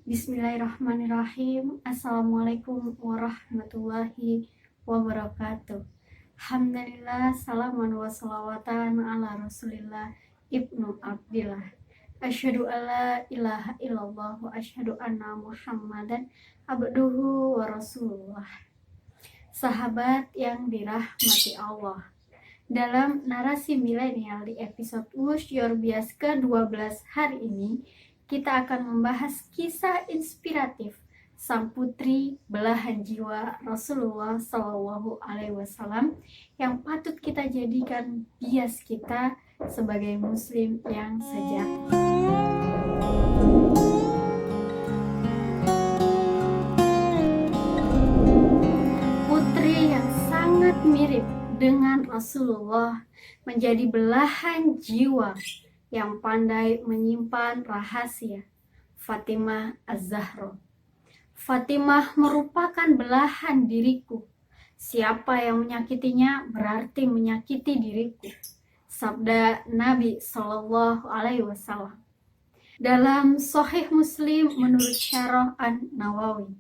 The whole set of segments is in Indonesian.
Bismillahirrahmanirrahim. Assalamualaikum warahmatullahi wabarakatuh. Alhamdulillah, salaman wa salawatan ala rasulillah ibnu abdillah. Asyhadu alla ilaha illallah wa asyhadu anna muhammadan abduhu wa rasulullah. Sahabat yang dirahmati Allah, dalam narasi milenial di episode Who's Your Bias ke-12 hari ini, kita akan membahas kisah inspiratif sang putri belahan jiwa Rasulullah Shallallahu Alaihi Wasallam yang patut kita jadikan bias kita sebagai muslim yang sejati. Putri yang sangat mirip dengan Rasulullah menjadi belahan jiwa yang pandai menyimpan rahasia, Fatimah Az-Zahra. Fatimah merupakan belahan diriku. Siapa yang menyakitinya berarti menyakiti diriku. Sabda Nabi Shallallahu Alaihi Wasallam. Dalam Sahih Muslim menurut Syarah An-Nawawi,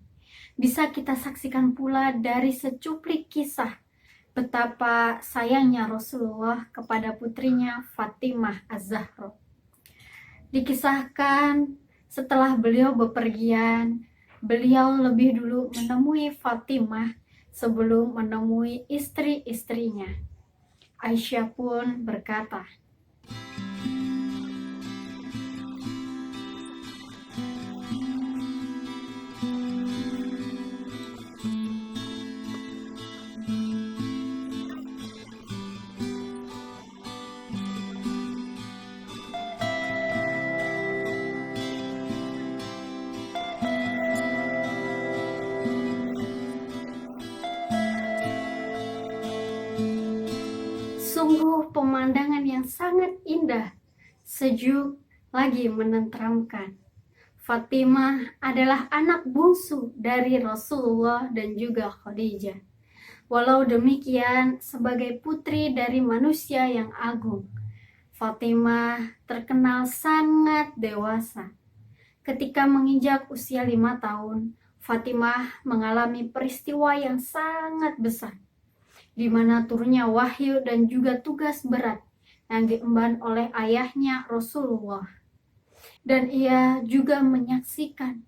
bisa kita saksikan pula dari secuplik kisah betapa sayangnya Rasulullah kepada putrinya Fatimah Az-Zahra. Dikisahkan setelah beliau bepergian, beliau lebih dulu menemui Fatimah sebelum menemui istri-istrinya. Aisyah pun berkata, sungguh pemandangan yang sangat indah, sejuk, lagi menenteramkan. Fatimah adalah anak bungsu dari Rasulullah dan juga Khadijah. Walau demikian, sebagai putri dari manusia yang agung, Fatimah terkenal sangat dewasa. Ketika menginjak usia 5 tahun, Fatimah mengalami peristiwa yang sangat besar, di mana turunnya wahyu dan juga tugas berat yang diemban oleh ayahnya Rasulullah. Dan ia juga menyaksikan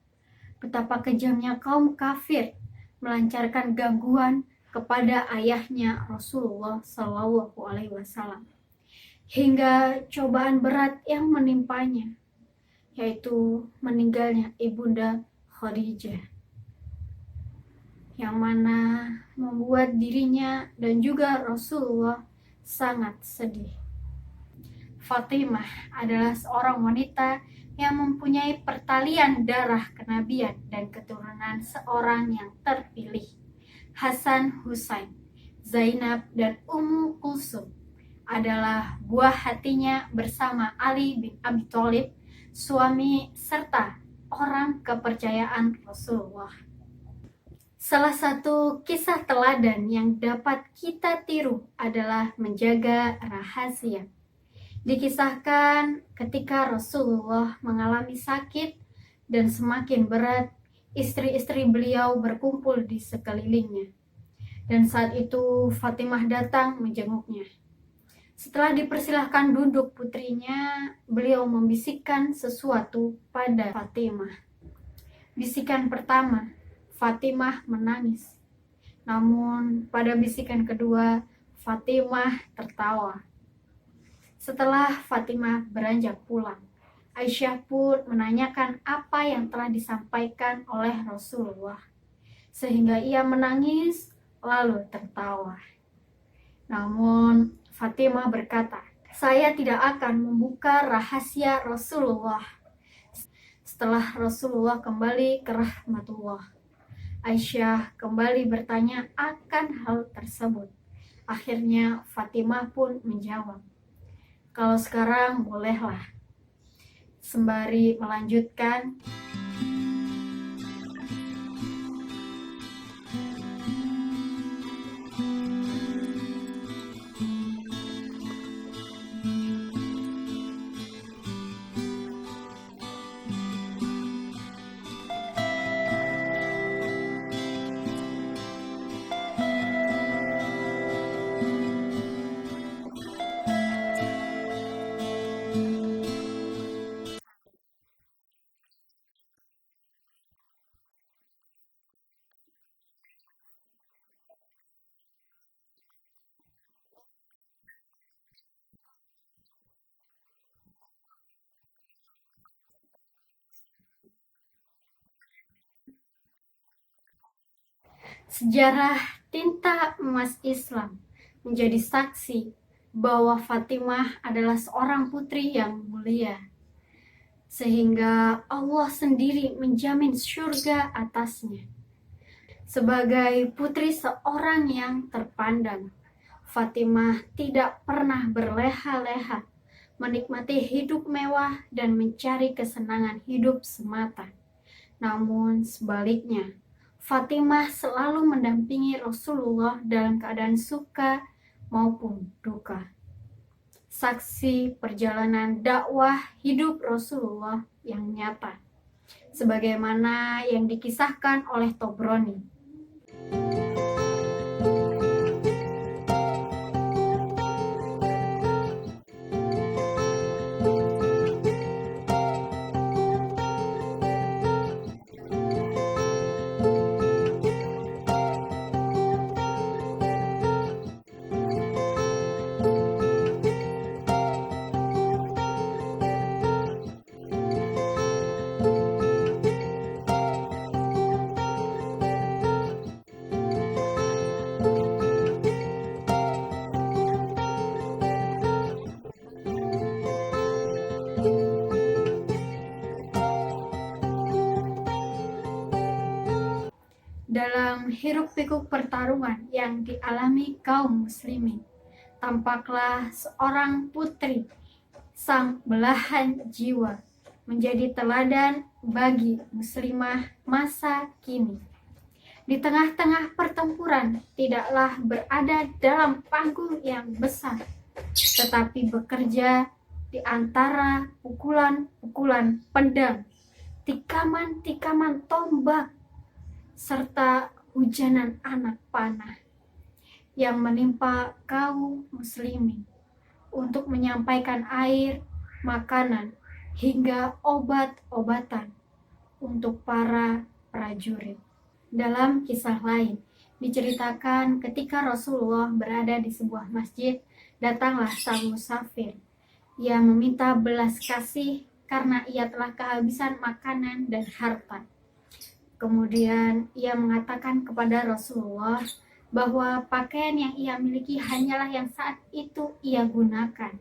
betapa kejamnya kaum kafir melancarkan gangguan kepada ayahnya Rasulullah Shallallahu Alaihi Wasallam, hingga cobaan berat yang menimpanya, yaitu meninggalnya ibunda Khadijah, yang mana membuat dirinya dan juga Rasulullah sangat sedih. Fatimah adalah seorang wanita yang mempunyai pertalian darah kenabian dan keturunan seorang yang terpilih. Hasan Husain, Zainab, dan Ummu Kulsum adalah buah hatinya bersama Ali bin Abi Thalib, suami serta orang kepercayaan Rasulullah. Salah satu kisah teladan yang dapat kita tiru adalah menjaga rahasia. Dikisahkan ketika Rasulullah mengalami sakit dan semakin berat, istri-istri beliau berkumpul di sekelilingnya. Dan saat itu Fatimah datang menjenguknya. Setelah dipersilahkan duduk putrinya, beliau membisikkan sesuatu pada Fatimah. Bisikan pertama, Fatimah menangis. Namun pada bisikan kedua, Fatimah tertawa. Setelah Fatimah beranjak pulang, Aisyah pun menanyakan apa yang telah disampaikan oleh Rasulullah, sehingga ia menangis lalu tertawa. Namun Fatimah berkata, "Saya tidak akan membuka rahasia Rasulullah." Setelah Rasulullah kembali ke rahmatullah, Aisyah kembali bertanya akan hal tersebut. Akhirnya Fatimah pun menjawab, "Kalau sekarang bolehlah." Sembari melanjutkan, Sejarah tinta emas Islam menjadi saksi bahwa Fatimah adalah seorang putri yang mulia, sehingga Allah sendiri menjamin surga atasnya. Sebagai putri seorang yang terpandang, Fatimah tidak pernah berleha-leha menikmati hidup mewah dan mencari kesenangan hidup semata. Namun sebaliknya, Fatimah selalu mendampingi Rasulullah dalam keadaan suka maupun duka. Saksi perjalanan dakwah hidup Rasulullah yang nyata, sebagaimana yang dikisahkan oleh Tobroni. Dalam hiruk-pikuk pertarungan yang dialami kaum muslimin, tampaklah seorang putri, sang belahan jiwa, menjadi teladan bagi muslimah masa kini. Di tengah-tengah pertempuran, tidaklah berada dalam panggung yang besar, tetapi bekerja di antara pukulan-pukulan pedang, tikaman-tikaman tombak, serta hujanan anak panah yang menimpa kaum muslimin untuk menyampaikan air, makanan, hingga obat-obatan untuk para prajurit. Dalam kisah lain, diceritakan ketika Rasulullah berada di sebuah masjid, datanglah sang musafir. Ia meminta belas kasih karena ia telah kehabisan makanan dan harta. Kemudian ia mengatakan kepada Rasulullah bahwa pakaian yang ia miliki hanyalah yang saat itu ia gunakan.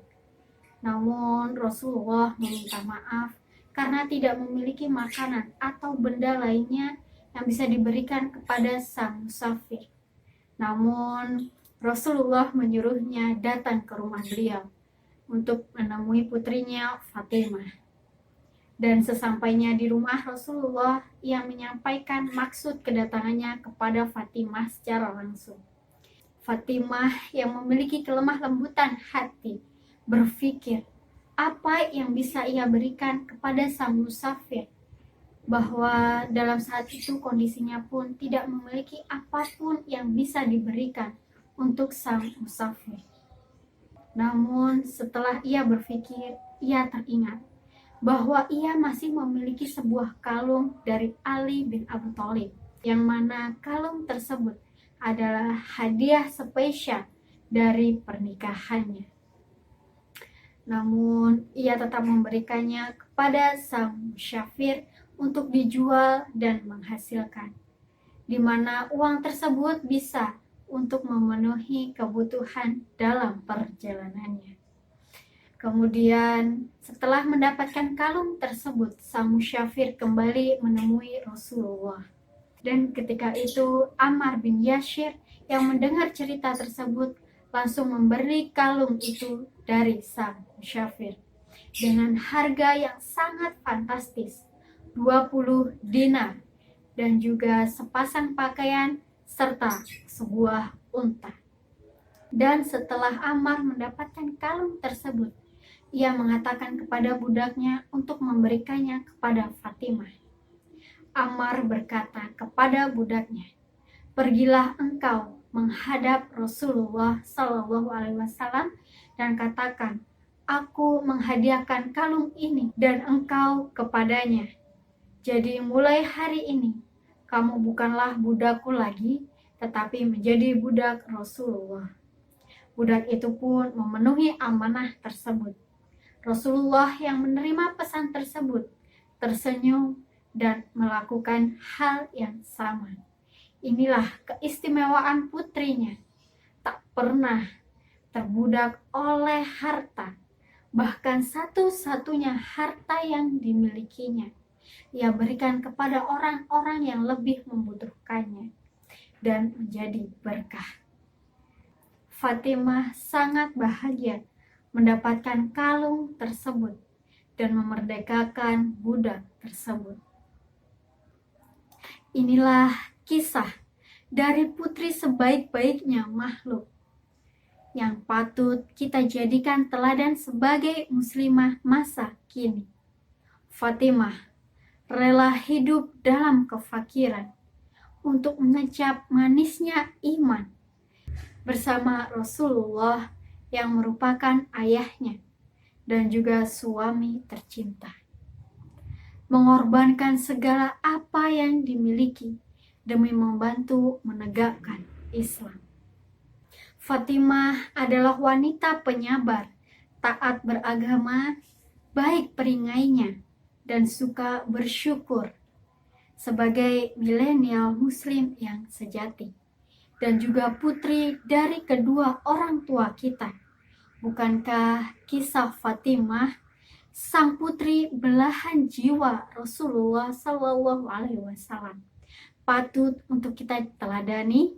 Namun Rasulullah meminta maaf karena tidak memiliki makanan atau benda lainnya yang bisa diberikan kepada sang musafir. Namun Rasulullah menyuruhnya datang ke rumah beliau untuk menemui putrinya Fatimah. Dan sesampainya di rumah Rasulullah, ia menyampaikan maksud kedatangannya kepada Fatimah secara langsung. Fatimah yang memiliki kelemah lembutan hati berpikir apa yang bisa ia berikan kepada sang musafir, bahwa dalam saat itu kondisinya pun tidak memiliki apapun yang bisa diberikan untuk sang musafir. Namun setelah ia berpikir, ia teringat bahwa ia masih memiliki sebuah kalung dari Ali bin Abi Thalib, yang mana kalung tersebut adalah hadiah spesial dari pernikahannya. Namun ia tetap memberikannya kepada sang musyafir untuk dijual dan menghasilkan, di mana uang tersebut bisa untuk memenuhi kebutuhan dalam perjalanannya. Kemudian setelah mendapatkan kalung tersebut, sang musyafir kembali menemui Rasulullah. Dan ketika itu Ammar bin Yasir yang mendengar cerita tersebut langsung memberi kalung itu dari sang musyafir dengan harga yang sangat fantastis, 20 dinar, dan juga sepasang pakaian serta sebuah unta. Dan setelah Ammar mendapatkan kalung tersebut, ia mengatakan kepada budaknya untuk memberikannya kepada Fatimah. Ammar berkata kepada budaknya, "Pergilah engkau menghadap Rasulullah SAW dan katakan, aku menghadiahkan kalung ini dan engkau kepadanya. Jadi mulai hari ini, kamu bukanlah budakku lagi, tetapi menjadi budak Rasulullah." Budak itu pun memenuhi amanah tersebut. Rasulullah yang menerima pesan tersebut tersenyum dan melakukan hal yang sama. Inilah keistimewaan putrinya, tak pernah terbudak oleh harta, bahkan satu-satunya harta yang dimilikinya ia berikan kepada orang-orang yang lebih membutuhkannya dan menjadi berkah. Fatimah sangat bahagia mendapatkan kalung tersebut dan memerdekakan budak tersebut. Inilah kisah dari putri sebaik-baiknya makhluk yang patut kita jadikan teladan sebagai muslimah masa kini. Fatimah rela hidup dalam kefakiran untuk mengecap manisnya iman bersama Rasulullah yang merupakan ayahnya dan juga suami tercinta. Mengorbankan segala apa yang dimiliki demi membantu menegakkan Islam. Fatimah adalah wanita penyabar, taat beragama, baik peringainya, dan suka bersyukur sebagai milenial muslim yang sejati, dan juga putri dari kedua orang tua kita. Bukankah kisah Fatimah, sang putri belahan jiwa Rasulullah Shallallahu Alaihi Wasallam, patut untuk kita teladani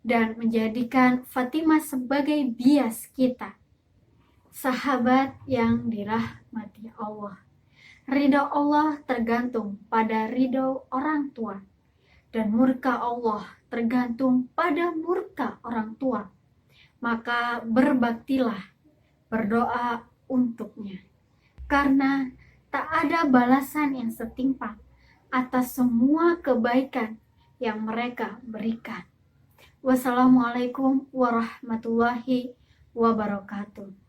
dan menjadikan Fatimah sebagai bias kita, sahabat yang dirahmati Allah. Ridho Allah tergantung pada ridho orang tua, dan murka Allah tergantung pada murka orang tua. Maka berbaktilah, berdoa untuknya, karena tak ada balasan yang setimpal atas semua kebaikan yang mereka berikan. Wassalamualaikum warahmatullahi wabarakatuh.